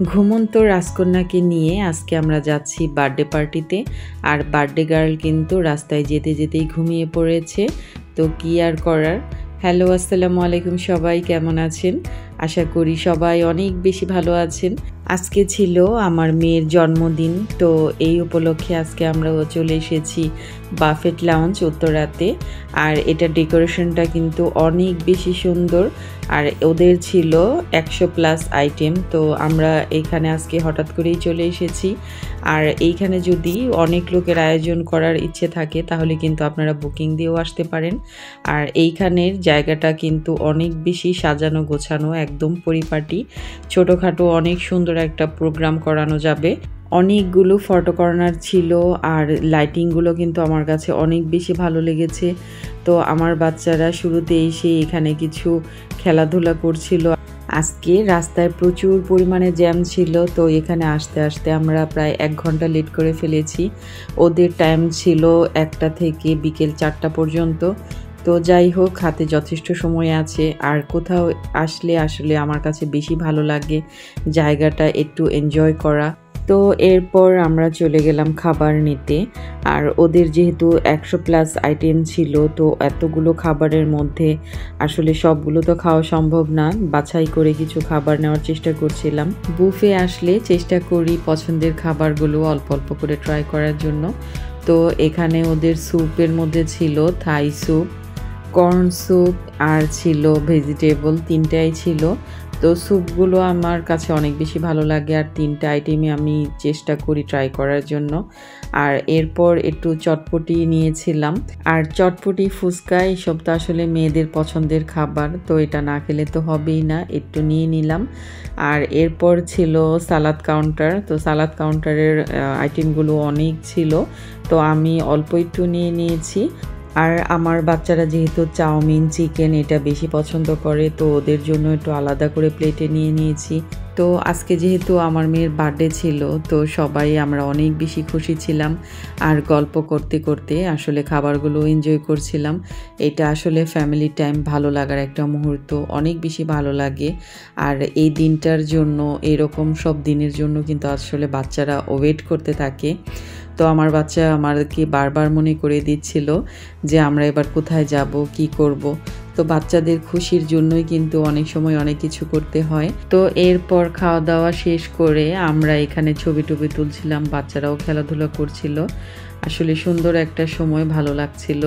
ঘুমন্ত রাজকন্যাকে নিয়ে আজকে আমরা যাচ্ছি বার্থডে পার্টিতে। আর বার্থডে গার্ল কিন্তু রাস্তায় যেতে যেতেই ঘুমিয়ে পড়েছে। তো কি আর করার। হ্যালো, আসসালামু আলাইকুম, সবাই কেমন আছেন? আশা করি সবাই অনেক বেশি ভালো আছেন। আজকে ছিল আমার মেয়ের জন্মদিন, তো এই উপলক্ষে আজকে আমরা চলে এসেছি বাফেট লাউঞ্জ উত্তরাতে। আর এটা ডেকোরেশনটা কিন্তু অনেক বেশি সুন্দর, আর ওদের ছিল 100+ আইটেম। তো আমরা এখানে আজকে হঠাৎ করেই চলে এসেছি। আর এইখানে যদি অনেক লোকের আয়োজন করার ইচ্ছে থাকে তাহলে কিন্তু আপনারা বুকিং দিয়েও আসতে পারেন। আর এইখানের জায়গাটা কিন্তু অনেক বেশি সাজানো গোছানো, একদম পরিপাটি, ছোটোখাটো অনেক সুন্দর একটা প্রোগ্রাম করানো যাবে। অনেকগুলো ফটো কর্নার ছিল, আর লাইটিংগুলো কিন্তু আমার কাছে অনেক বেশি ভালো লেগেছে। তো আমার বাচ্চারা শুরুতে এসে এখানে কিছু খেলাধুলা করছিল। আজকে রাস্তায় প্রচুর পরিমাণে জ্যাম ছিল, তো এখানে আসতে আসতে আমরা প্রায় 1 ঘন্টা লেট করে ফেলেছি। ওদের টাইম ছিল 1টা থেকে বিকেল 4টা পর্যন্ত। তো যাই হোক, হাতে যথেষ্ট সময় আছে। আর কোথাও আসলে আসলে আমার কাছে বেশি ভালো লাগে জায়গাটা একটু এনজয় করা। তো এরপর আমরা চলে গেলাম খাবার নিতে। আর ওদের যেহেতু 100+ আইটেম ছিল, তো এতগুলো খাবারের মধ্যে আসলে সবগুলো তো খাওয়া সম্ভব না। বাছাই করে কিছু খাবার নেওয়ার চেষ্টা করছিলাম। বুফে আসলে চেষ্টা করি পছন্দের খাবারগুলো অল্প অল্প করে ট্রাই করার জন্য। তো এখানে ওদের স্যুপের মধ্যে ছিল থাই স্যুপ, কর্ন স্যুপ, আর ছিল ভেজিটেবল, 3টাই ছিল। তো স্যুপগুলো আমার কাছে অনেক বেশি ভালো লাগে, আর 3টা আইটেমই আমি চেষ্টা করি ট্রাই করার জন্য। আর এরপর একটু চটপটি নিয়েছিলাম। আর চটপটি, ফুচকা এইসব তো আসলে মেয়েদের পছন্দের খাবার, তো এটা না খেলে তো হবেই না, একটু নিয়ে নিলাম। আর এরপর ছিল সালাদ কাউন্টার। তো সালাদ কাউন্টারের আইটেমগুলো অনেক ছিল, তো আমি অল্প একটু নিয়ে নিয়েছি। আর আমার বাচ্চারা যেহেতু চাউমিন, চিকেন এটা বেশি পছন্দ করে, তো ওদের জন্য একটু আলাদা করে প্লেটে নিয়ে নিয়েছি। তো আজকে যেহেতু আমার মেয়ের বার্থডে ছিল, তো সবাই আমরা অনেক বেশি খুশি ছিলাম। আর গল্প করতে করতে আসলে খাবারগুলো এনজয় করছিলাম। এটা আসলে ফ্যামিলি টাইম, ভালো লাগার একটা মুহূর্ত, অনেক বেশি ভালো লাগে। আর এই দিনটার জন্য, এরকম সব দিনের জন্য কিন্তু আসলে বাচ্চারা ওয়েট করতে থাকে। তো আমার বাচ্চা আমাদেরকে বারবার মনে করে দিচ্ছিল যে আমরা এবার কোথায় যাব, কি করব। তো বাচ্চাদের খুশির জন্যই কিন্তু অনেক সময় অনেক কিছু করতে হয়। তো এরপর খাওয়া দাওয়া শেষ করে আমরা এখানে ছবি টবি তুলছিলাম, বাচ্চারাও খেলাধুলা করছিল। আসলে সুন্দর একটা সময়, ভালো লাগছিল।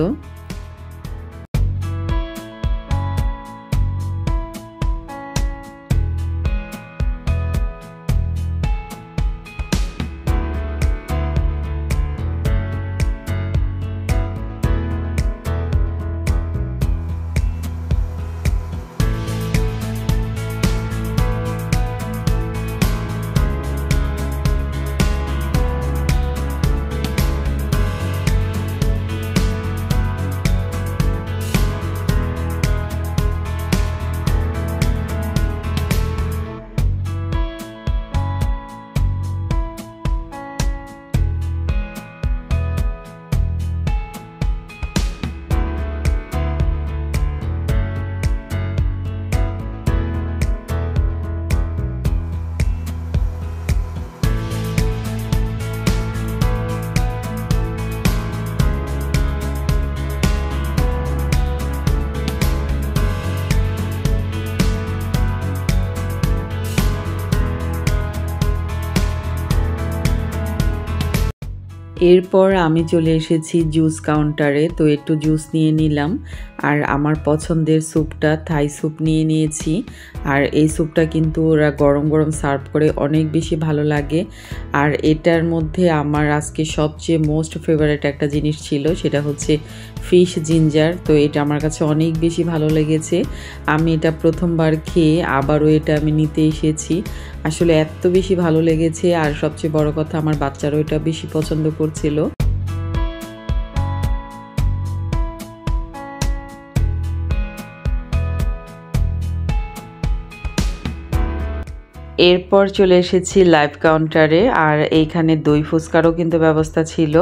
এরপর আমি চলে এসেছি জুস কাউন্টারে। তো একটু জুস নিয়ে নিলাম, আর আমার পছন্দের স্যুপটা, থাই স্যুপ নিয়ে নিয়েছি। আর এই স্যুপটা কিন্তু ওরা গরম গরম সার্ভ করে, অনেক বেশি ভালো লাগে। আর এটার মধ্যে আমার আজকে সবচেয়ে মোস্ট ফেভারিট একটা জিনিস ছিল, সেটা হচ্ছে ফিশ জিঞ্জার। তো এটা আমার কাছে অনেক বেশি ভালো লেগেছে। আমি এটা প্রথমবার খেয়ে আবারও এটা আমি নিতে এসেছি। আসলে এত বেশি ভালো লেগেছে, আর সবচেয়ে বড় কথা আমার বাচ্চারাও এটা বেশি পছন্দ করছিল। এরপর চলে এসেছি লাইভ কাউন্টারে। আর এইখানে দই ফুচকারও কিন্তু ব্যবস্থা ছিল।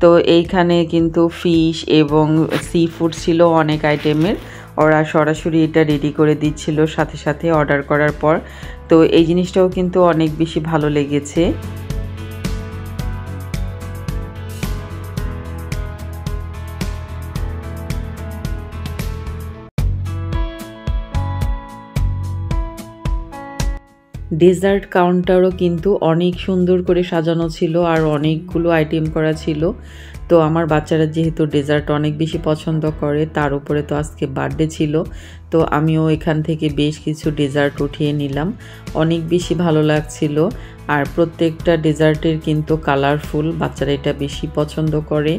তো এইখানে কিন্তু ফিশ এবং সি ফুড ছিল অনেক আইটেমের, ওরা সরাসরি এটা রেডি করে দিচ্ছিল সাথে সাথে অর্ডার করার পর। তো এই জিনিসটাও কিন্তু অনেক বেশি ভালো লেগেছে। ডেজার্ট কাউন্টারও কিন্তু অনেক সুন্দর করে সাজানো ছিল আর অনেকগুলো আইটেম করা ছিল। তো আমার বাচ্চারা যেহেতু ডেজার্ট অনেক বেশি পছন্দ করে, তার উপরে তো আজকে বার্থডে ছিল, তো আমিও এখান থেকে বেশ কিছু ডেজার্ট উঠিয়ে নিলাম। অনেক বেশি ভালো লাগছিল। আর প্রত্যেকটা ডেজার্টের কিন্তু কালারফুল, বাচ্চারা এটা বেশি পছন্দ করে।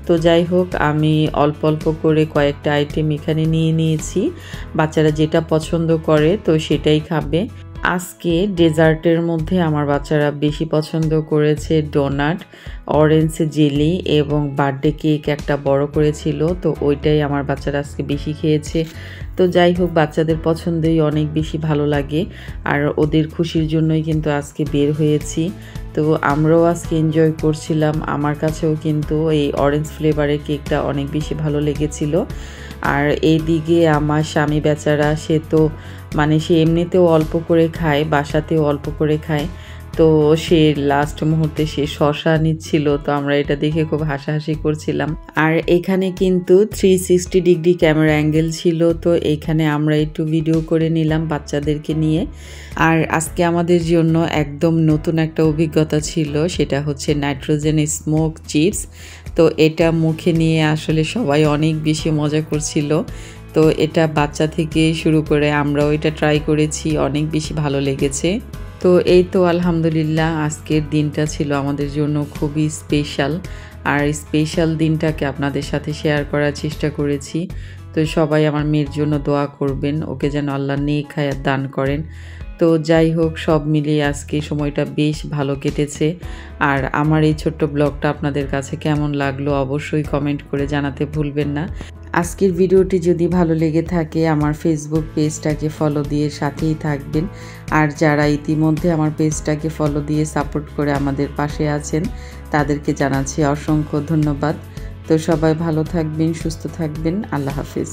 তো যাই হোক, আমি অল্প অল্প করে কয়েকটা আইটেম এখানে নিয়ে নিয়েছি। বাচ্চারা যেটা পছন্দ করে তো সেটাই খাবে। আজকে ডেজার্টের মধ্যে আমার বাচ্চারা বেশি পছন্দ করেছে ডোনাট, অরেঞ্জ জেলি এবং বার্থডে কেক একটা বড় করেছিল, তো ওইটাই আমার বাচ্চারা আজকে বেশি খেয়েছে। তো যাই হোক, বাচ্চাদের পছন্দই অনেক বেশি ভালো লাগে আর ওদের খুশির জন্যই কিন্তু আজকে বের হয়েছি। তো আমরাও আজকে এনজয় করছিলাম। আমার কাছেও কিন্তু এই অরেঞ্জ ফ্লেভারের কেকটা অনেক বেশি ভালো লেগেছিল। আর এইদিকে আমার স্বামী বেচারা, সে তো সে এমনিতেও অল্প করে খায়, বাসাতেও অল্প করে খায়। তো সে লাস্ট মুহূর্তে সে শসা নিচ্ছিল, তো আমরা এটা দেখে খুব হাসাহাসি করছিলাম। আর এখানে কিন্তু 360 ডিগ্রি ক্যামেরা অ্যাঙ্গেল ছিল, তো এইখানে আমরা একটু ভিডিও করে নিলাম বাচ্চাদেরকে নিয়ে। আর আজকে আমাদের জন্য একদম নতুন একটা অভিজ্ঞতা ছিল, সেটা হচ্ছে নাইট্রোজেন স্মোক চিপস। তো এটা মুখে নিয়ে আসলে সবাই অনেক বেশি মজা করছিল। তো এটা বাচ্চা থেকে শুরু করে আমরাও এটা ট্রাই করেছি, অনেক বেশি ভালো লেগেছে। তো এই তো আলহামদুলিল্লাহ, আজকের দিনটা ছিল আমাদের জন্য খুবই স্পেশাল। আর স্পেশাল দিনটাকে আপনাদের সাথে শেয়ার করার চেষ্টা করেছি। তো সবাই আমার মেয়ের জন্য দোয়া করবেন, ওকে যেন আল্লাহ নেক হায়াত দান করেন। তো যাই হোক, সব মিলিয়ে আজকে সময়টা বেশ ভালো কেটেছে। আর আমার এই ছোট্ট ব্লগটা আপনাদের কাছে কেমন লাগলো অবশ্যই কমেন্ট করে জানাতে ভুলবেন না। আজকের ভিডিওটি যদি ভালো লেগে থাকে আমার ফেসবুক পেজটাকে ফলো দিয়ে সাথেই থাকবেন। আর যারা ইতিমধ্যে আমার পেজটাকে ফলো দিয়ে সাপোর্ট করে আমাদের পাশে আছেন তাদেরকে জানাচ্ছি অসংখ্য ধন্যবাদ। তো সবাই ভালো থাকবেন, সুস্থ থাকবেন। আল্লাহ হাফিজ।